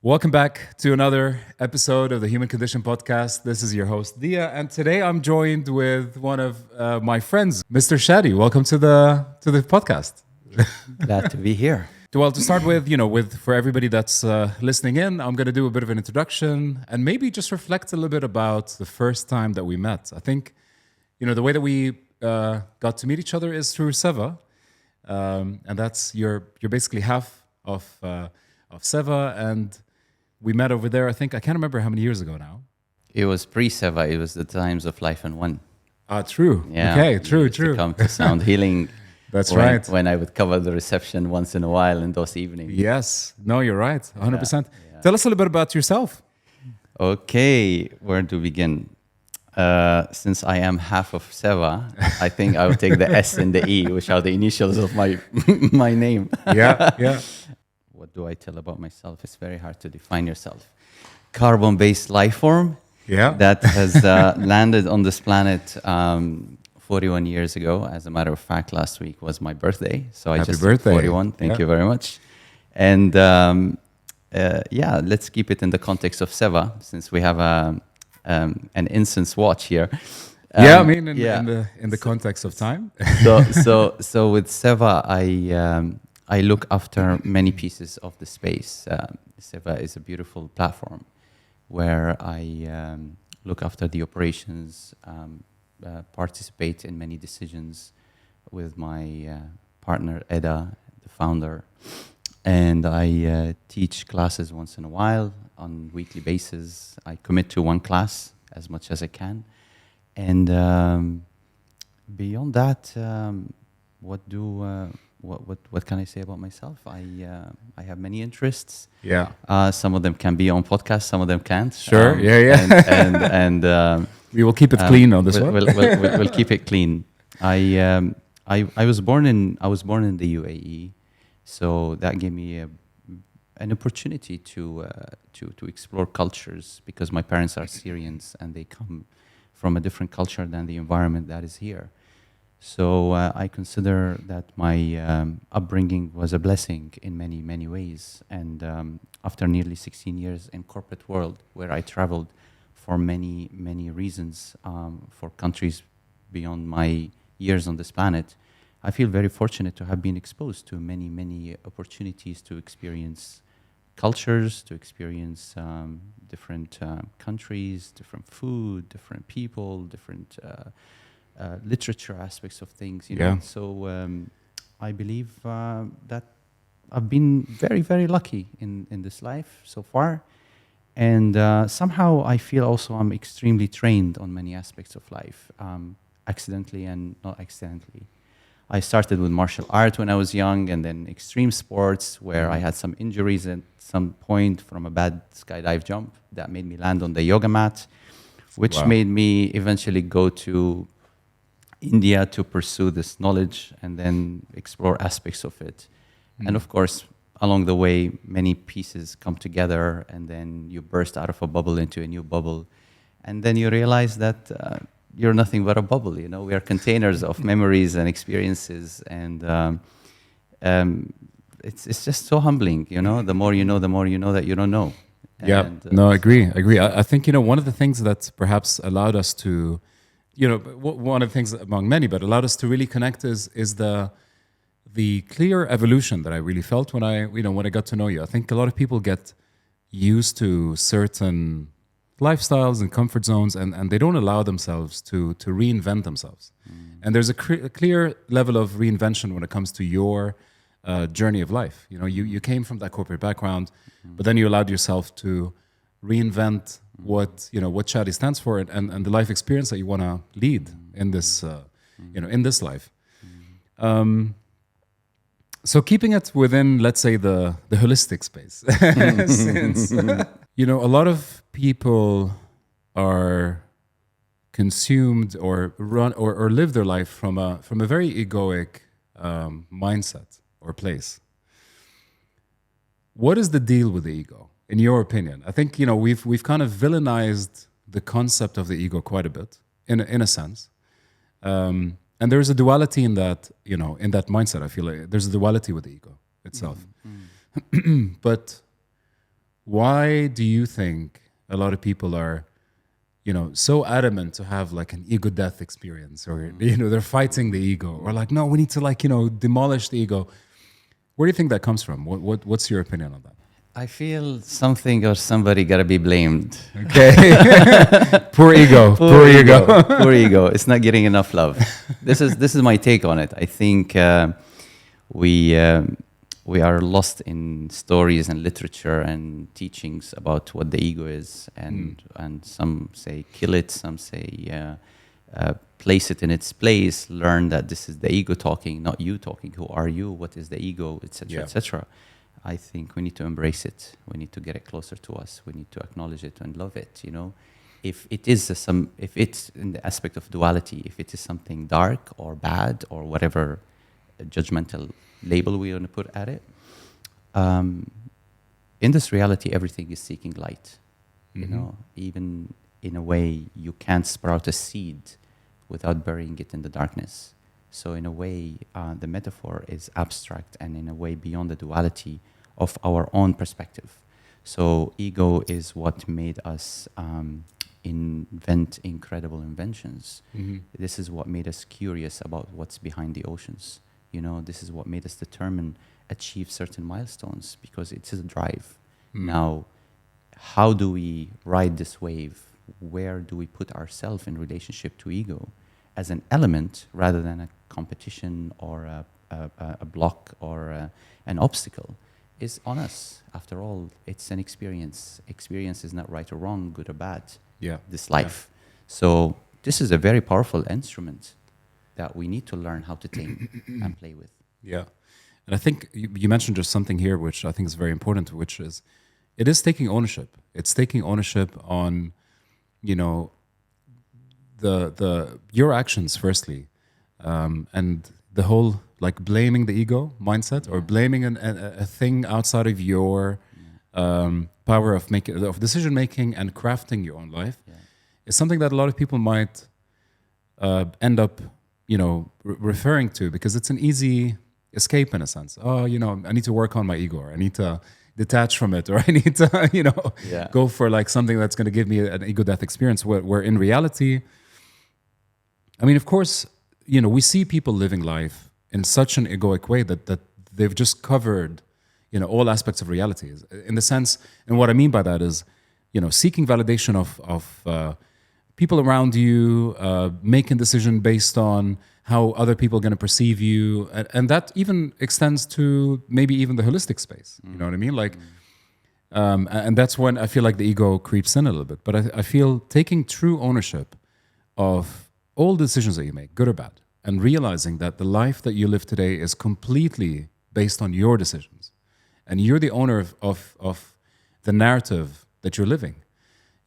Welcome back to another episode of the Human Condition Podcast. This is your host, Dia, and today I'm joined with one of my friends, Mr. Shadi. Welcome to the podcast. Glad to be here. Well, to start with, for everybody that's listening in, I'm going to do a bit of an introduction and maybe just reflect a little bit about the first time that we met. I think, the way that we got to meet each other is through Seva, and that's you're basically half of Seva, and we met over there. I can't remember how many years ago now. It was pre-Seva. It was the times of Life and One. True. Yeah. Okay, true. To come to Sound Healing. That's right. When I would cover the reception once in a while in those evenings. Yes. No, you're right. 100%. Yeah. Tell us a little bit about yourself. Okay, where to begin? Since I am half of Seva, I think I will take the S and the E, which are the initials of my my name. Yeah. What do I tell about myself? It's very hard to define yourself. Carbon-based life form that has landed on this planet 41 years ago. As a matter of fact, last week was my birthday. So Happy I just birthday. turned 41. Thank you very much. And let's keep it in the context of Seva, since we have an incense watch here. In the context of time. So with Seva, I look after many pieces of the space. Seva is a beautiful platform where I look after the operations, participate in many decisions with my partner, Eda, the founder. And I teach classes once in a while on weekly basis. I commit to one class as much as I can. And beyond that, what can I say about myself? I have many interests. Yeah. Some of them can be on podcasts, some of them can't. Sure. And we will keep it clean on this one. We'll keep it clean. I was born in the UAE, so that gave me an opportunity to explore cultures, because my parents are Syrians and they come from a different culture than the environment that is here. So I consider that my upbringing was a blessing in many, many ways. And after nearly 16 years in corporate world, where I traveled for many, many reasons for countries beyond my years on this planet, I feel very fortunate to have been exposed to many, many opportunities to experience cultures, to experience different countries, different food, different people, different literature aspects of things, So I believe that I've been very, very lucky in this life so far. And somehow I feel also I'm extremely trained on many aspects of life, accidentally and not accidentally. I started with martial art when I was young, and then extreme sports, where I had some injuries at some point from a bad skydive jump that made me land on the yoga mat, which made me eventually go to India to pursue this knowledge and then explore aspects of it. And of course, along the way, many pieces come together, and then you burst out of a bubble into a new bubble. And then you realize that you're nothing but a bubble, We are containers of memories and experiences. And it's just so humbling, The more you know that you don't know. I agree. I think, one of the things that perhaps allowed us to, one of the things among many, but allowed us to really connect is the clear evolution that I really felt when I got to know you. I think a lot of people get used to certain lifestyles and comfort zones, and they don't allow themselves to reinvent themselves. And there's a clear level of reinvention when it comes to your journey of life. You came from that corporate background, but then you allowed yourself to reinvent what Shadi stands for, and the life experience that you want to lead in this in this life. So keeping it within, let's say, the holistic space, since a lot of people are consumed or run or live their life from a very egoic mindset or place. What is the deal with the ego, in your opinion? I think we've kind of villainized the concept of the ego quite a bit, in a sense. And there's a duality in that, in that mindset. I feel like there's a duality with the ego itself. But why do you think a lot of people are, so adamant to have like an ego death experience, or they're fighting the ego, or like, no, we need to like demolish the ego? Where do you think that comes from? What's your opinion on that? I feel something or somebody gotta be blamed. Okay. Poor ego. Poor ego. Poor ego. It's not getting enough love. This is my take on it. I think we are lost in stories and literature and teachings about what the ego is, and some say kill it, some say place it in its place. Learn that this is the ego talking, not you talking. Who are you? What is the ego? Etc. Etc. I think we need to embrace it. We need to get it closer to us. We need to acknowledge it and love it. If it is if it's in the aspect of duality, if it is something dark or bad or whatever judgmental label we want to put at it, in this reality, everything is seeking light. Even in a way, you can't sprout a seed without burying it in the darkness. So in a way, the metaphor is abstract and in a way beyond the duality of our own perspective. So ego is what made us invent incredible inventions. This is what made us curious about what's behind the oceans. This is what made us achieve certain milestones, because it is a drive. Now, how do we ride this wave? Where do we put ourselves in relationship to ego as an element rather than a competition or a block or an obstacle? Is on us. After all, it's an experience. Experience is not right or wrong, good or bad. This life. So this is a very powerful instrument that we need to learn how to tame and play with. Yeah. And I think you mentioned just something here which I think is very important, which is it is taking ownership. It's taking ownership on, your actions firstly, and the whole like blaming the ego mindset, or blaming a thing outside of your power of decision making and crafting your own life is something that a lot of people might end up referring to, because it's an easy escape in a sense. I need to work on my ego, or I need to detach from it, or I need to go for like something that's going to give me an ego death experience, where in reality, I mean, of course, we see people living life in such an egoic way that they've just covered all aspects of reality, in the sense. And what I mean by that is seeking validation of people around you, making decision based on how other people are going to perceive you, and that even extends to maybe even the holistic space. You know what I mean? Like, and that's when I feel like the ego creeps in a little bit. But I feel taking true ownership of all decisions that you make, good or bad, and realizing that the life that you live today is completely based on your decisions, and you're the owner of the narrative that you're living.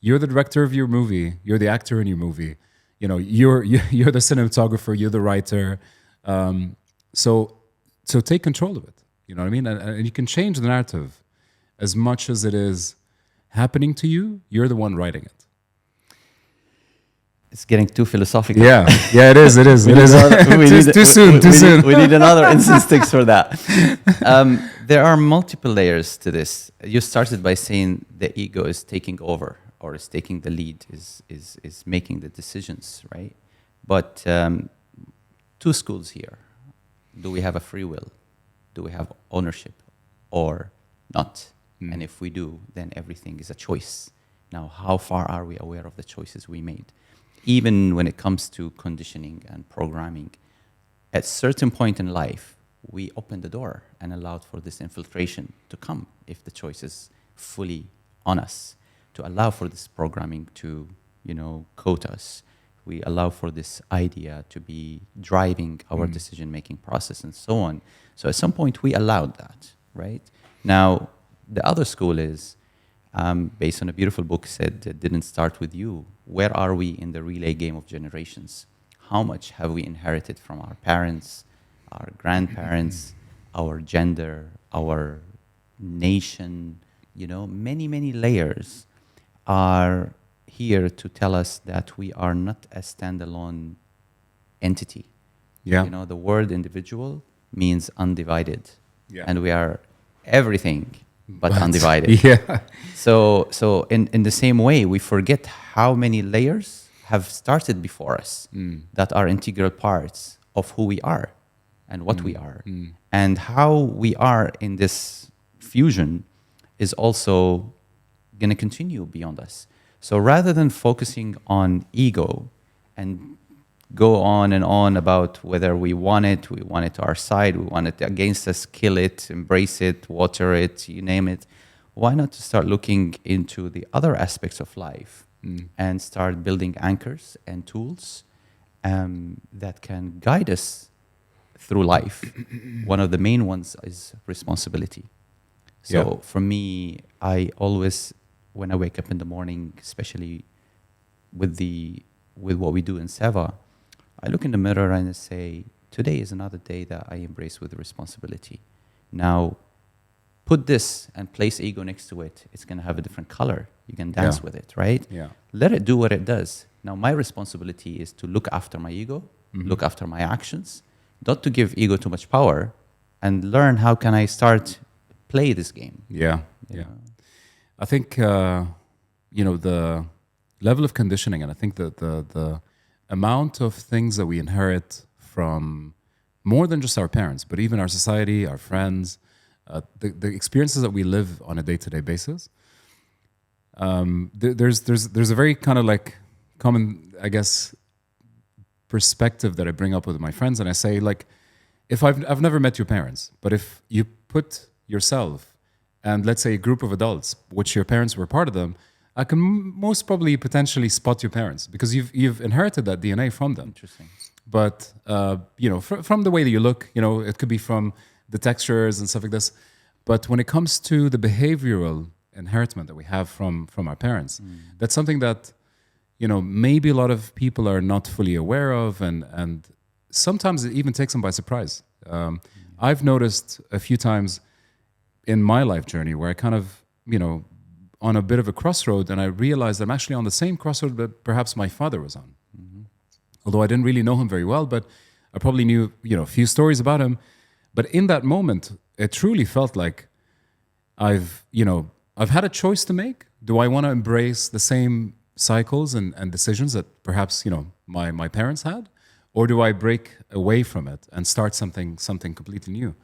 You're the director of your movie. You're the actor in your movie. You're the cinematographer. You're the writer. So take control of it. You know what I mean? And you can change the narrative as much as it is happening to you. You're the one writing it. It's getting too philosophical. Yeah, it is. Too soon. We need another instance sticks for that. There are multiple layers to this. You started by saying the ego is taking over, or is taking the lead, is making the decisions, right? But two schools here. Do we have a free will? Do we have ownership or not? And if we do, then everything is a choice. Now, how far are we aware of the choices we made? Even when it comes to conditioning and programming, at a certain point in life, we opened the door and allowed for this infiltration to come if the choice is fully on us, to allow for this programming to, coat us. We allow for this idea to be driving our decision-making process and so on. So at some point, we allowed that, right? Now, the other school is, based on a beautiful book said, it didn't start with you. Where are we in the relay game of generations? How much have we inherited from our parents, our grandparents, our gender, our nation? Many, many layers are here to tell us that we are not a standalone entity. The word individual means undivided. And we are everything but undivided. Yeah. So in the same way, we forget how many layers have started before us that are integral parts of who we are and what we are. And how we are in this fusion is also going to continue beyond us. So rather than focusing on ego and go on and on about whether we want it to our side, we want it against us, kill it, embrace it, water it, you name it, why not to start looking into the other aspects of life and start building anchors and tools that can guide us through life. One of the main ones is responsibility. So for me, I always, when I wake up in the morning, especially with what we do in Seva, I look in the mirror and I say, today is another day that I embrace with responsibility. Now, put this and place ego next to it. It's going to have a different color. You can dance with it, right? Yeah. Let it do what it does. Now, my responsibility is to look after my ego, look after my actions, not to give ego too much power, and learn how can I start play this game. Yeah. I think the level of conditioning, and I think that the amount of things that we inherit from more than just our parents, but even our society, our friends, the experiences that we live on a day-to-day basis. There's a very kind of like common, I guess, perspective that I bring up with my friends, and I say, like, if I've never met your parents, but if you put yourself and let's say a group of adults, which your parents were part of them, I can most probably potentially spot your parents because you've inherited that DNA from them. Interesting. But from the way that you look, it could be from the textures and stuff like this. But when it comes to the behavioral inheritment that we have from our parents, that's something that maybe a lot of people are not fully aware of, and sometimes it even takes them by surprise. I've noticed a few times in my life journey where I kind of on a bit of a crossroad, and I realized I'm actually on the same crossroad that perhaps my father was on. Although I didn't really know him very well, but I probably knew a few stories about him. But in that moment, it truly felt like I've had a choice to make. Do I want to embrace the same cycles and decisions that perhaps my parents had, or do I break away from it and start something completely new?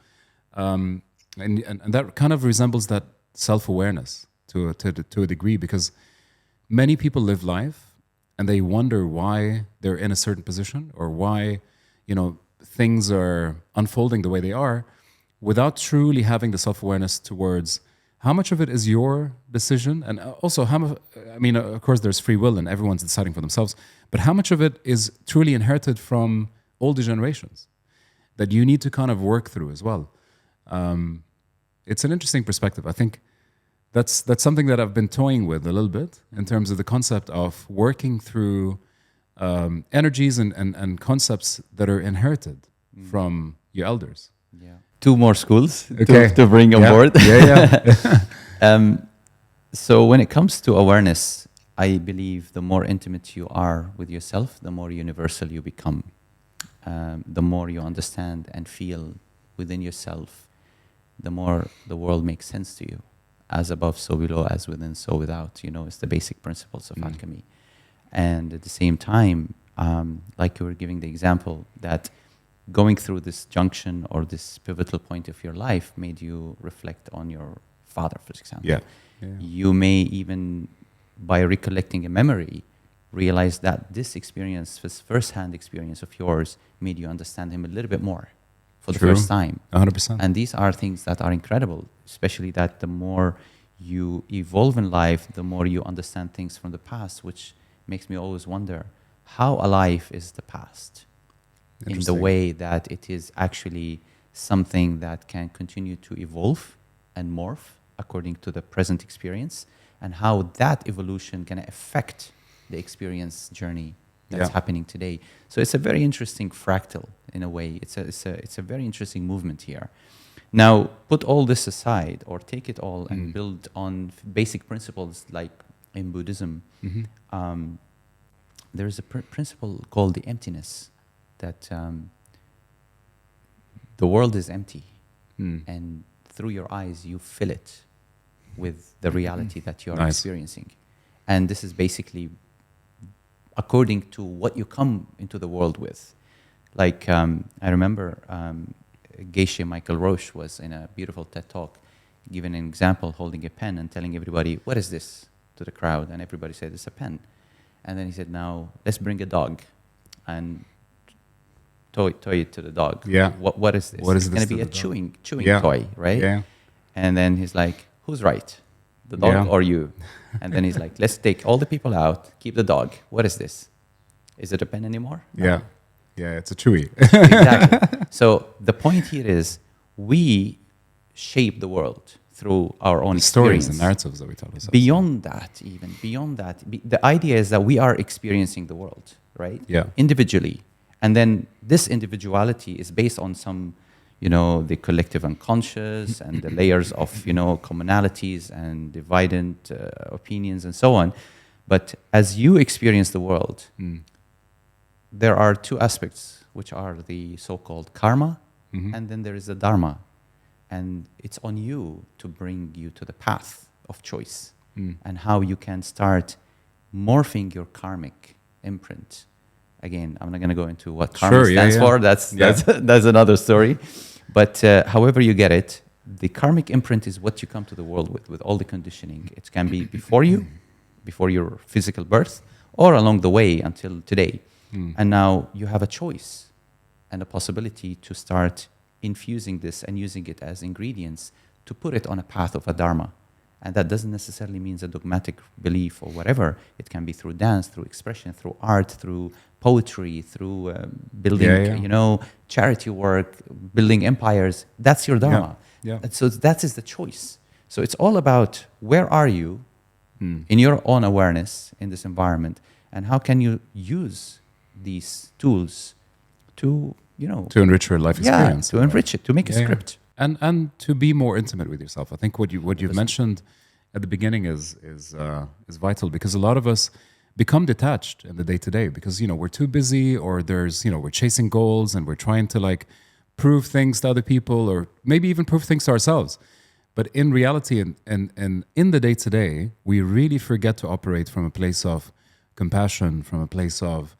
And that kind of resembles that self-awareness to a degree, because many people live life and they wonder why they're in a certain position or why things are unfolding the way they are, without truly having the self-awareness towards how much of it is your decision, and also of course there's free will and everyone's deciding for themselves, but how much of it is truly inherited from older generations that you need to kind of work through as well. It's an interesting perspective. I think that's something that I've been toying with a little bit in terms of the concept of working through energies and concepts that are inherited from your elders. Yeah. Two more schools Okay. to bring on board. Yeah. So when it comes to awareness, I believe the more intimate you are with yourself, the more universal you become. The more you understand and feel within yourself, the more the world makes sense to you. As above, so below, as within, so without. It's the basic principles of alchemy. And at the same time, like you were giving the example, that going through this junction or this pivotal point of your life made you reflect on your father, for example. Yeah. You may even, by recollecting a memory, realize that this experience, this first-hand experience of yours, made you understand him a little bit more for the first time. 100%. And these are things that are incredible, especially that the more you evolve in life, the more you understand things from the past, which makes me always wonder, how alive is the past? In the way that it is actually something that can continue to evolve and morph according to the present experience, and how that evolution can affect the experience journey that's happening today. So it's a very interesting fractal in a way. It's a very interesting movement here. Now, put all this aside, or take it all and build on basic principles like in Buddhism. There's a principle called the emptiness, that the world is empty, and through your eyes you fill it with the reality that you are Nice. experiencing. And this is basically according to what you come into the world with. Like, I remember Geisha Michael Roche was in a beautiful TED Talk giving an example, holding a pen and telling everybody, what is this, to the crowd? And everybody said, it's a pen. And then he said, now let's bring a dog and toy it to the dog. Yeah. What is this? What is it's this going to be to a the dog? chewing Yeah. toy, right? Yeah. And then he's like, who's right? The dog Yeah. or you? And then he's like, let's take all the people out, keep the dog. What is this? Is it a pen anymore? No. Yeah. Yeah, it's a chewy. Exactly. So the point here is we shape the world through our own The stories experience. and narratives that we tell ourselves. Beyond that, the idea is that we are experiencing the world, right? Yeah. Individually. And then this individuality is based on some, the collective unconscious and the layers of, commonalities and divided opinions and so on. But as you experience the world, there are two aspects, which are the so-called karma, and then there is the dharma. And it's on you to bring you to the path of choice and how you can start morphing your karmic imprint. Again, I'm not going to go into what karma stands for. That's another story. But however you get it, the karmic imprint is what you come to the world with all the conditioning. It can be before your physical birth, or along the way until today. And now you have a choice and a possibility to start infusing this and using it as ingredients to put it on a path of a dharma. And that doesn't necessarily mean a dogmatic belief or whatever. It can be through dance, through expression, through art, through poetry, through building, charity work, building empires. That's your dharma. Yeah. And so that is the choice. So it's all about where are you in your own awareness in this environment, and how can you use these tools to enrich your life experience. to enrich it, to make a script. And to be more intimate with yourself. I think what you've mentioned at the beginning is vital, because a lot of us become detached in the day to day because we're too busy, or there's we're chasing goals and we're trying to prove things to other people, or maybe even prove things to ourselves. But in reality, and in the day to day, we really forget to operate from a place of compassion, from a place of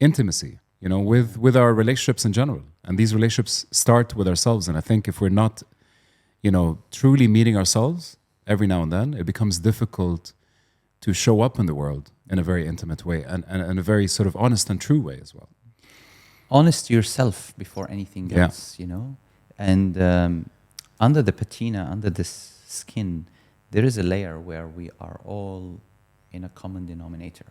intimacy. With our relationships in general. And these relationships start with ourselves. And I think if we're not, truly meeting ourselves every now and then, it becomes difficult to show up in the world in a very intimate way and in a very sort of honest and true way as well. Honest to yourself before anything else, And under the patina, under this skin, there is a layer where we are all in a common denominator.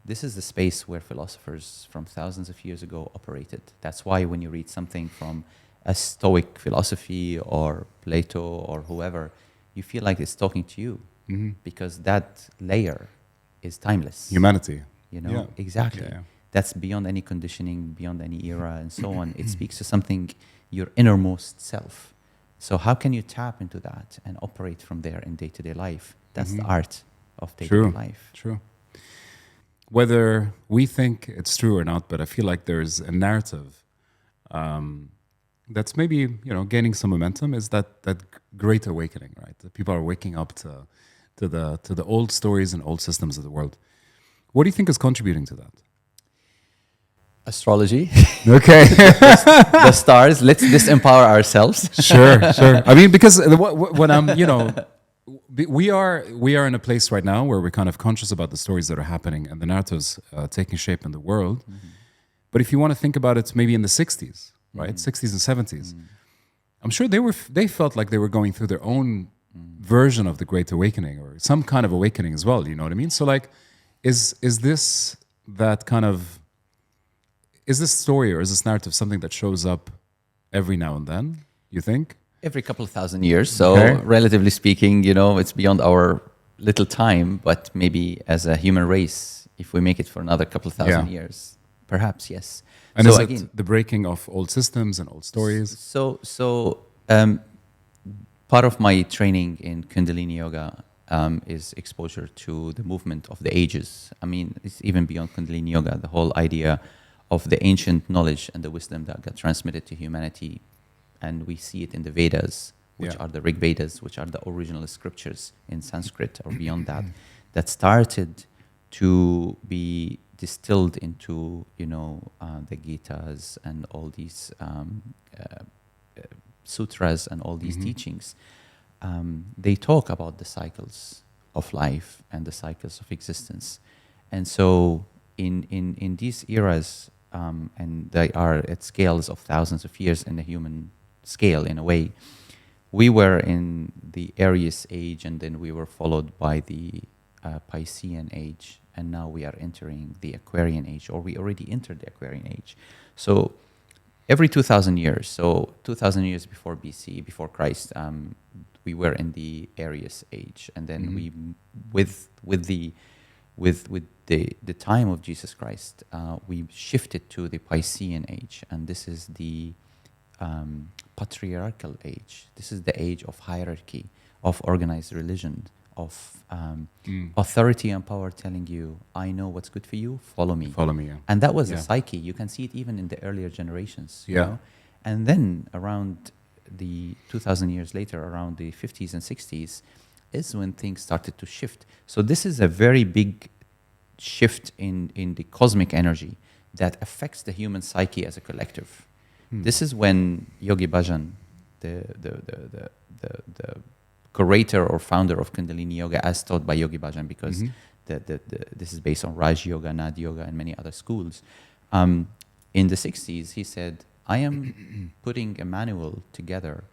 This is the space where philosophers from thousands of years ago operated. That's why when you read something from a Stoic philosophy or Plato or whoever, you feel like it's talking to you because that layer is timeless. Humanity. Exactly. Yeah. That's beyond any conditioning, beyond any era and so on. It speaks to something, your innermost self. So how can you tap into that and operate from there in day-to-day life? That's the art of day-to-day life. True. Whether we think it's true or not, but I feel like there's a narrative that's maybe gaining some momentum. Is that great awakening, right? That people are waking up to the old stories and old systems of the world. What do you think is contributing to that? Astrology. Okay. The stars. Let's disempower ourselves. Sure. I mean, because when I'm we are in a place right now where we're kind of conscious about the stories that are happening and the narratives taking shape in the world. But if you want to think about it, maybe in the 60s, right, 60s and 70s, I'm sure they felt like they were going through their own version of the Great Awakening, or some kind of awakening as well. You know what I mean? So is this that kind of, is this story or is this narrative something that shows up every now and then, you think? Every couple of thousand years. So relatively speaking, it's beyond our little time, but maybe as a human race, if we make it for another couple of thousand years, perhaps, yes. And so is again, it the breaking of old systems and old stories? So part of my training in Kundalini Yoga is exposure to the movement of the ages. I mean, it's even beyond Kundalini Yoga, the whole idea of the ancient knowledge and the wisdom that got transmitted to humanity. And we see it in the Vedas, which Yeah. are the Rig Vedas, which are the original scriptures in Sanskrit or beyond that, that started to be distilled into, the Gitas and all these sutras and all these teachings. They talk about the cycles of life and the cycles of existence. And so in these eras, and they are at scales of thousands of years in the human scale in a way, we were in the Aries age, and then we were followed by the Piscean age, and now we are entering the Aquarian age, or we already entered the Aquarian age. So every 2,000 years, so 2,000 years before BC, before Christ, we were in the Aries age, and then we, with the time of Jesus Christ, we shifted to the Piscean age, and this is the patriarchal age. This is the age of hierarchy, of organized religion, of authority and power telling you, I know what's good for you, follow me. Follow me, yeah. And that was the Yeah. psyche. You can see it even in the earlier generations. You Yeah. know? And then around the 2,000 years later, around the 50s and 60s, is when things started to shift. So this is a very big shift in the cosmic energy that affects the human psyche as a collective. This is when Yogi Bhajan, the curator or founder of Kundalini Yoga, as taught by Yogi Bhajan, because this is based on Raj Yoga, Nad Yoga, and many other schools. In the 60s, he said, I am putting a manual together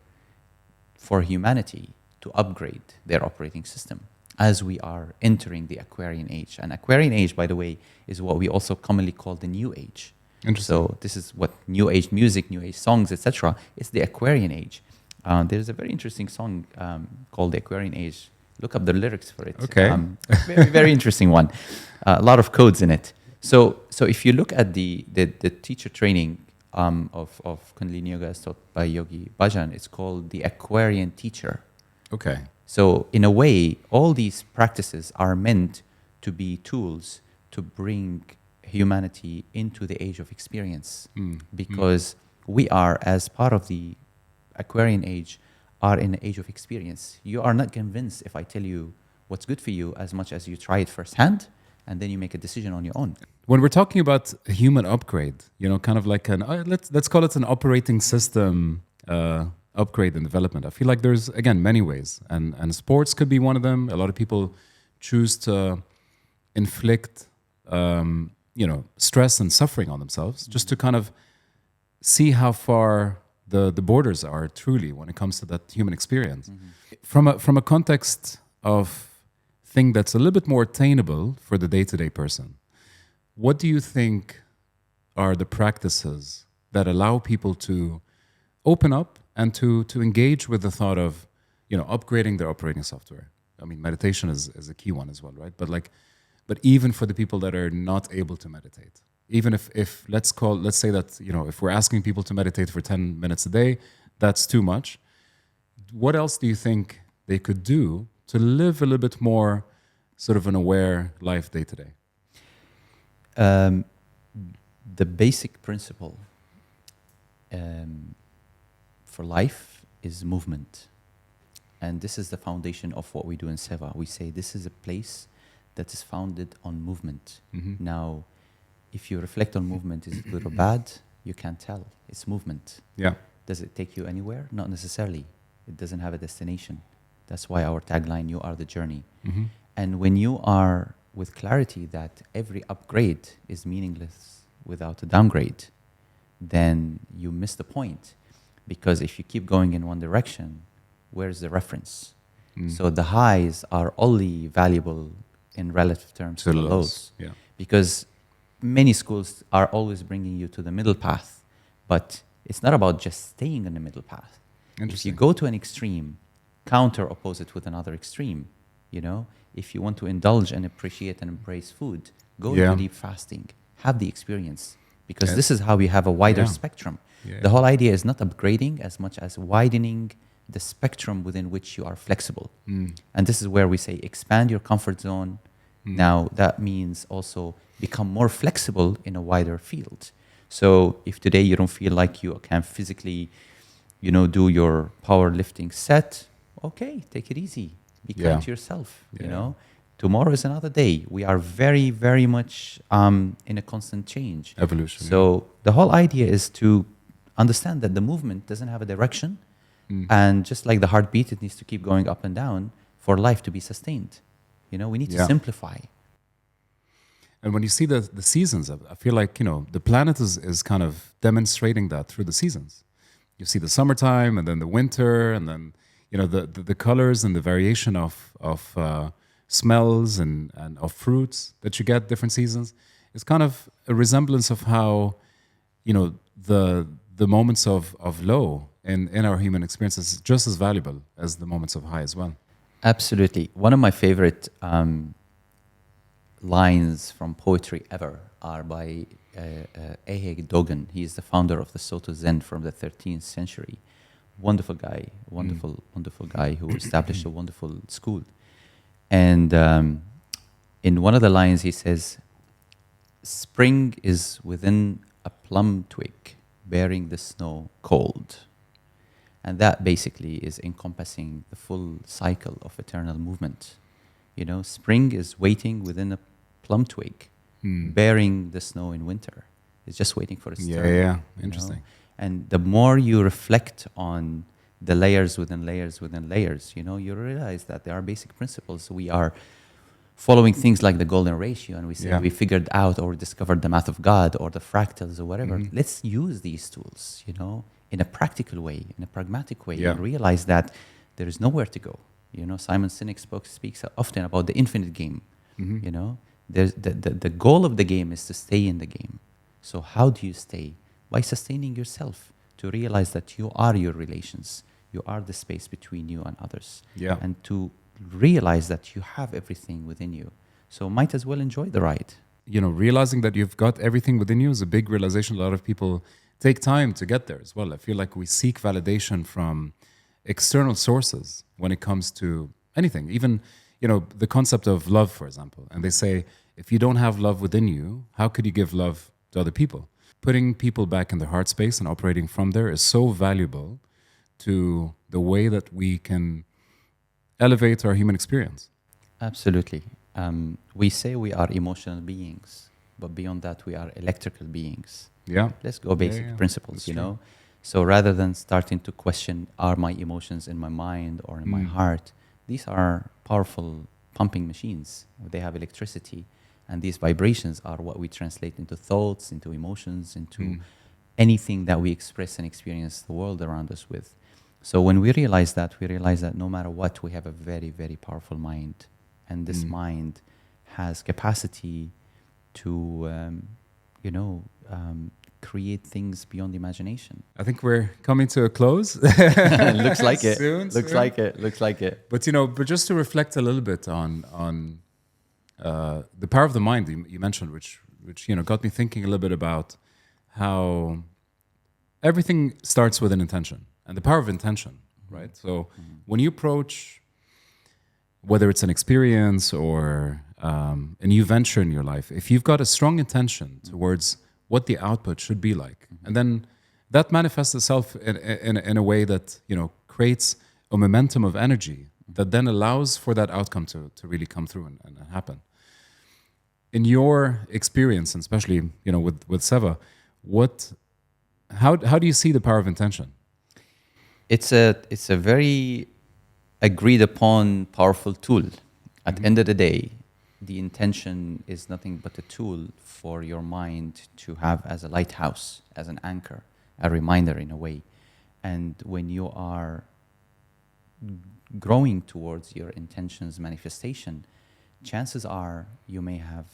for humanity to upgrade their operating system as we are entering the Aquarian age. And Aquarian age, by the way, is what we also commonly call the New Age. Interesting. So this is what New Age music, New Age songs, etc. It's the Aquarian age. There's a very interesting song called The Aquarian Age. Look up the lyrics for it. Okay. Very, very interesting one. A lot of codes in it. So if you look at the teacher training of Kundalini Yoga as taught by Yogi Bhajan, it's called the Aquarian teacher. Okay. So in a way, all these practices are meant to be tools to bring humanity into the age of experience, because we are, as part of the Aquarian age, are in the age of experience. You are not convinced if I tell you what's good for you as much as you try it firsthand and then you make a decision on your own. When we're talking about a human upgrade, kind of like let's call it an operating system upgrade and development. I feel like there's, again, many ways, and sports could be one of them. A lot of people choose to inflict stress and suffering on themselves just to kind of see how far the borders are truly when it comes to that human experience. From a context of thing that's a little bit more attainable for the day-to-day person, what do you think are the practices that allow people to open up and to engage with the thought of upgrading their operating software? I mean, meditation is a key one as well, right? But even for the people that are not able to meditate, even if let's say that if we're asking people to meditate for 10 minutes a day, that's too much. What else do you think they could do to live a little bit more sort of an aware life day to day? The basic principle for life is movement. And this is the foundation of what we do in Seva. We say this is a place that is founded on movement. Now, if you reflect on movement, is it good or bad? You can't tell. It's movement. Yeah. Does it take you anywhere? Not necessarily. It doesn't have a destination. That's why our tagline, you are the journey. And when you are with clarity that every upgrade is meaningless without a downgrade, then you miss the point. Because if you keep going in one direction, where's the reference? So the highs are only valuable in relative terms to the lows. Yeah. Because many schools are always bringing you to the middle path, but it's not about just staying on the middle path. If you go to an extreme, counter oppose it with another extreme. If you want to indulge and appreciate and embrace food, go into deep fasting, have the experience, because this is how we have a wider spectrum. The whole idea is not upgrading as much as widening the spectrum within which you are flexible. And this is where we say expand your comfort zone. Now that means also become more flexible in a wider field. So if today you don't feel like you can physically do your powerlifting set. Okay, take it easy. Be kind Yeah. to yourself. Yeah. Tomorrow is another day. We are very, very much in a constant change. Evolution. So the whole idea is to understand that the movement doesn't have a direction, and just like the heartbeat, it needs to keep going up and down for life to be sustained. We need to Yeah. simplify. And when you see the seasons, I feel like, the planet is kind of demonstrating that through the seasons. You see the summertime and then the winter and then, the colors and the variation of smells and of fruits that you get different seasons. It's kind of a resemblance of how, the moments of low in our human experience is just as valuable as the moments of high as well. Absolutely. One of my favorite lines from poetry ever are by Ehe Dogen. He is the founder of the Soto Zen from the 13th century. Wonderful guy, wonderful guy who established a wonderful school. And in one of the lines, he says, "Spring is within a plum twig, bearing the snow cold." And that basically is encompassing the full cycle of eternal movement. Spring is waiting within a plum twig, bearing the snow in winter. It's just waiting for its turn. Yeah, interesting. And the more you reflect on the layers within layers within layers, you realize that there are basic principles. We are following things like the golden ratio, and we say we figured out or discovered the math of God or the fractals or whatever. Let's use these tools, in a practical way, in a pragmatic way, and realize that there is nowhere to go. Simon Sinek speaks often about the infinite game. There's the goal of the game is to stay in the game. So how do you stay? By sustaining yourself, to realize that you are your relations, you are the space between you and others, and to realize that you have everything within you. So might as well enjoy the ride. Realizing that you've got everything within you is a big realization. A lot of people take time to get there as well. I feel like we seek validation from external sources when it comes to anything, even the concept of love, for example. And they say, if you don't have love within you, how could you give love to other people? Putting people back in their heart space and operating from there is so valuable to the way that we can elevate our human experience. Absolutely. We say we are emotional beings, but beyond that, we are electrical beings. Yeah. Let's go basic principles, So rather than starting to question, are my emotions in my mind or in my heart? These are powerful pumping machines. They have electricity. And these vibrations are what we translate into thoughts, into emotions, into anything that we express and experience the world around us with. So when we realize that no matter what, we have a very, very powerful mind. And this mind has capacity to, create things beyond imagination. I think we're coming to a close. Looks like it. Soon. Looks like it. But but just to reflect a little bit on the power of the mind you mentioned, which got me thinking a little bit about how everything starts with an intention and the power of intention, right? So when you approach, whether it's an experience or a new venture in your life, if you've got a strong intention towards what the output should be like, and then that manifests itself in a way that creates a momentum of energy that then allows for that outcome to really come through and happen. In your experience, and especially with Seva, how do you see the power of intention? It's a very agreed upon powerful tool. At the end of the day, the intention is nothing but a tool for your mind to have as a lighthouse, as an anchor, a reminder in a way. And when you are growing towards your intentions manifestation, chances are you may have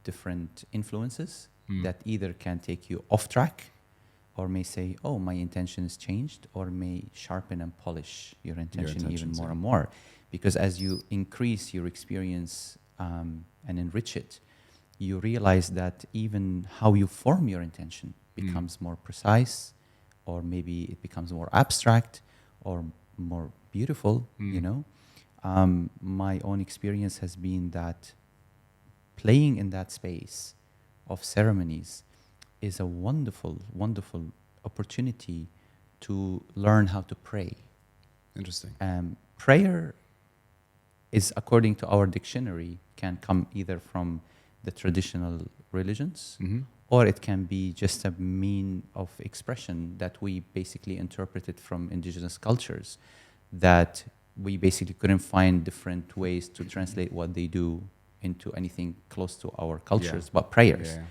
different influences that either can take you off track or may say, oh, my intention has changed, or may sharpen and polish your intention even more and more. Because as you increase your experience and enrich it, you realize that even how you form your intention becomes more precise, or maybe it becomes more abstract or more beautiful, My own experience has been that playing in that space of ceremonies is a wonderful, wonderful opportunity to learn how to pray. Interesting. Prayer is, according to our dictionary, can come either from the traditional religions, or it can be just a mean of expression that we basically interpreted from indigenous cultures, that we basically couldn't find different ways to translate what they do into anything close to our cultures, but prayers. Yeah.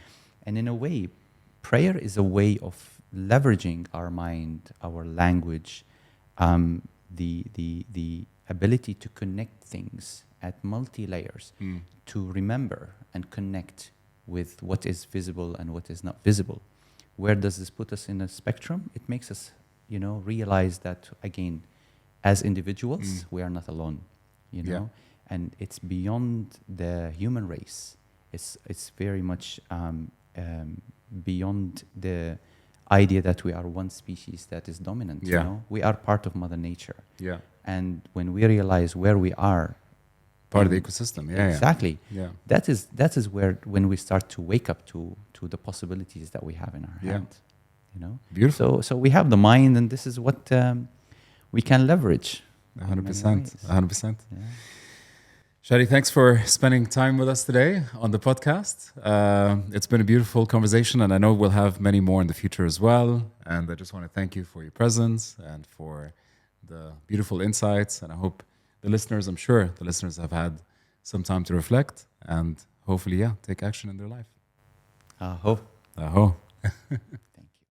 And in a way, prayer is a way of leveraging our mind, our language, the ability to connect things at multi-layers, to remember and connect with what is visible and what is not visible. Where does this put us in a spectrum? It makes us, realize that, again, as individuals, we are not alone, and it's beyond the human race. It's very much beyond the idea that we are one species that is dominant. We are part of Mother Nature. Yeah. And when we realize where we are, part of the ecosystem. Exactly. Yeah. That is where, when we start to wake up to the possibilities that we have in our hand. Beautiful. So we have the mind, and this is what we can leverage. 100%. 100%. Yeah. Shadi, thanks for spending time with us today on the podcast. It's been a beautiful conversation, and I know we'll have many more in the future as well. And I just want to thank you for your presence and for the beautiful insights. And I hope I'm sure the listeners have had some time to reflect and hopefully, take action in their life. Aho. Aho.